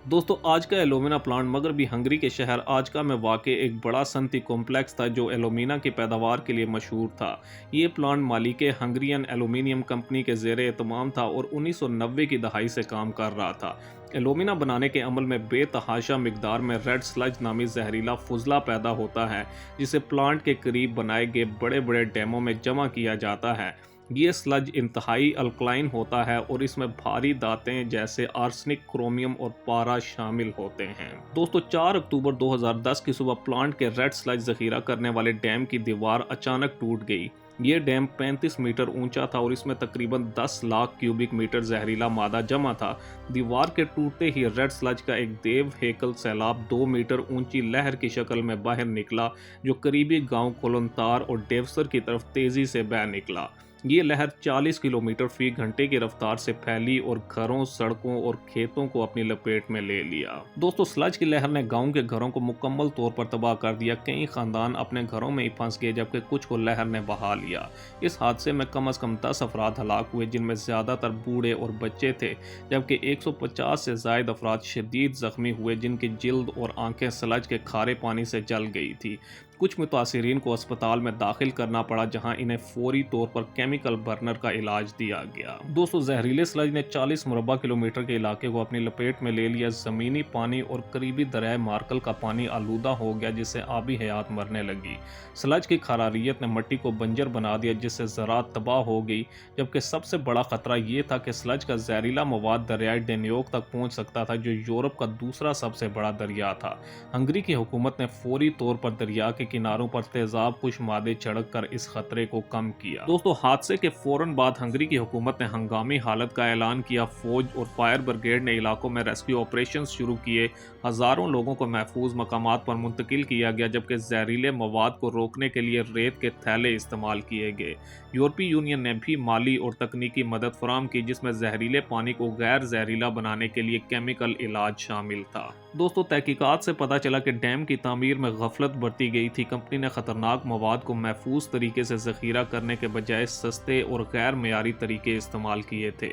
दोस्तों आज का एलोमिना प्लांट मगरबी हंगरी के शहर आजका में वाक़ एक बड़ा सनती कॉम्प्लेक्स था जो एलोमिना की पैदावार के लिए मशहूर था। ये प्लांट मालिक हंगरियन एल्यूमीनियम कंपनी के ज़ेर एहतमाम था और 1990 की दहाई से काम कर रहा था। एलोमिना बनाने के अमल में बेतहाशा मिकदार में रेड स्लज नामी जहरीला फुजला पैदा होता है, जिसे प्लांट के करीब बनाए गए बड़े बड़े डैमों में जमा किया जाता है। ये स्लज इंतहाई अल्कलाइन होता है और इसमें भारी धातें जैसे आर्सेनिक, क्रोमियम और पारा शामिल होते हैं। दोस्तों 4 अक्टूबर 2010 की सुबह प्लांट के रेड स्लज जखीरा करने वाले डैम की दीवार अचानक टूट गई। ये डैम 35 मीटर ऊंचा था और इसमें तकरीबन 10 लाख क्यूबिक मीटर जहरीला मादा जमा था। दीवार के टूटते ही रेड स्लज का एक देव हेकल सैलाब 2 मीटर ऊंची लहर की शक्ल में बाहर निकला, जो करीबी गांव कोलंतार और डेवसर की तरफ तेजी से बह निकला। ये लहर 40 किलोमीटर फी घंटे की रफ्तार से फैली और घरों, सड़कों और खेतों को अपनी लपेट में ले लिया। दोस्तों स्लज की लहर ने गांव के घरों को मुकम्मल तौर पर तबाह कर दिया। कई खानदान अपने घरों में ही फंस गए, जबकि कुछ को लहर ने बहा लिया। इस हादसे में कम से कम 10 अफराद हलाक हुए, जिनमें ज़्यादातर बूढ़े और बच्चे थे, जबकि 150 से ज़ायद अफराद शदीद जख्मी हुए, जिनकी जिल्द और आंखें स्लज के खारे पानी से जल गई थी। कुछ मुतासिरीन को अस्पताल में दाखिल करना पड़ा, जहां इन्हें फौरी तौर पर केमिकल बर्नर का इलाज दिया गया। दोस्तों जहरीले स्लज ने 40 मुरबा किलोमीटर के इलाके को अपनी लपेट में ले लिया। ज़मीनी पानी और करीबी दरिया मार्कल का पानी आलूदा हो गया, जिससे आबी हयात मरने लगी। स्लज की खरारियत ने मिट्टी को बंजर बना दिया, जिससे ज़राअत तबाह हो गई। जबकि सबसे बड़ा खतरा ये था कि स्लज का जहरीला मवाद दरियाई डेन्योक तक पहुँच सकता था, जो यूरोप का दूसरा सबसे बड़ा दरिया था। हंगरी की हुकूमत ने फौरी तौर पर दरिया के किनारों पर तेजाब कुछ मादे छिड़क कर इस खतरे को कम किया। दोस्तों हादसे के फौरन बाद हंगरी की हुकूमत ने हंगामी हालत का ऐलान किया। फौज और फायर ब्रिगेड ने इलाकों में रेस्क्यू ऑपरेशन शुरू किए। हजारों लोगों को महफूज मकामात पर मुंतकिल किया गया, जबकि जहरीले मवाद को रोकने के लिए रेत के थैले इस्तेमाल किए गए। यूरोपीय यूनियन ने भी माली और तकनीकी मदद फराम की, जिसमें जहरीले पानी को गैर जहरीला बनाने के लिए केमिकल इलाज शामिल था। दोस्तों तहकीकात से पता चला कि डैम की तामीर में गफलत बरती गई थी। कंपनी ने खतरनाक मवाद को महफूज तरीके से जखीरा करने के बजाय सस्ते और गैर मेयारी तरीके इस्तेमाल किए थे।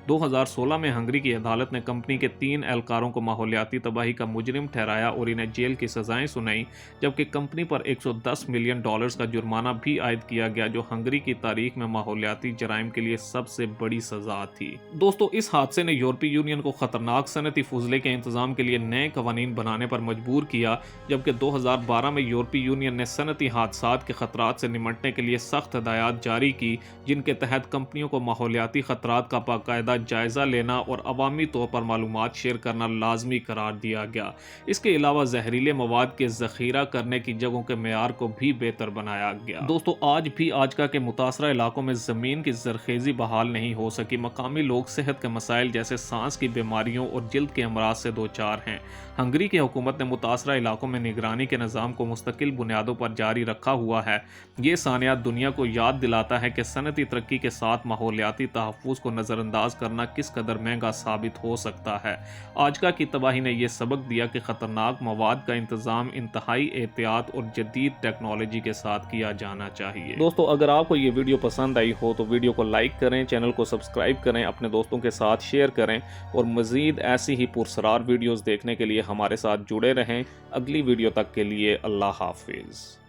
2016 में हंगरी की अदालत ने कंपनी के 3 एहलकारों को माहौलियाती तबाही का मुजरिम ठहराया और इन्हें जेल की सजाएं सुनाई, जबकि कंपनी पर $110 मिलियन का जुर्माना भी आयद किया गया, जो हंगरी की तारीख में माहौलियाती जराइम के लिए सबसे बड़ी सजा थी। दोस्तों इस हादसे ने यूरोपीय यूनियन को खतरनाक सनती फुजले के इंतजाम के लिए नए कवानीन बनाने पर मजबूर किया, जबकि 2012 में यूरोपीय यूनियन ने सनती हादसात के खतरात से निमटने के लिए सख्त हदायत जारी की, जिनके तहत कंपनियों को माहौलियाती खतरात का बाकायदा जायजा लेना और अवामी तौर पर मालूमात शेयर करना लाजमी करार दिया गया। इसके अलावा जहरीले मवाद के जखीरा करने की जगहों के मेयार को भी बेहतर बनाया गया। दोस्तों आज भी आजका के मुतासरा इलाकों में जमीन की जरखेजी बहाल नहीं हो सकी। मकामी लोग सेहत के मसाइल जैसे सांस की बीमारियों और जिल्द के अमराज से दो चार हैं। हंगरी की हुकूमत ने मुतासरा इलाकों में निगरानी के निज़ाम को मुस्तकिल बुनियादों पर जारी रखा हुआ है। ये सानियात दुनिया को याद दिलाता है कि सनती तरक्की के साथ माहौलियाती तहफ़्फ़ुज़ को नज़रअंदाज करना किस कदर महंगा साबित हो सकता है। आजका की तबाही ने यह सबक दिया कि ख़तरनाक मवाद का इंतज़ाम इंतहाई एहतियात और जदीद टेक्नोलॉजी के साथ किया जाना चाहिए। दोस्तों अगर आपको ये वीडियो पसंद आई हो तो वीडियो को लाइक करें, चैनल को सब्सक्राइब करें, अपने दोस्तों के साथ शेयर करें और मज़ीद ऐसी ही पुरसरार वीडियोज़ देखने के लिए हमारे साथ जुड़े रहें। अगली वीडियो तक के लिए अल्लाह हाफिज़।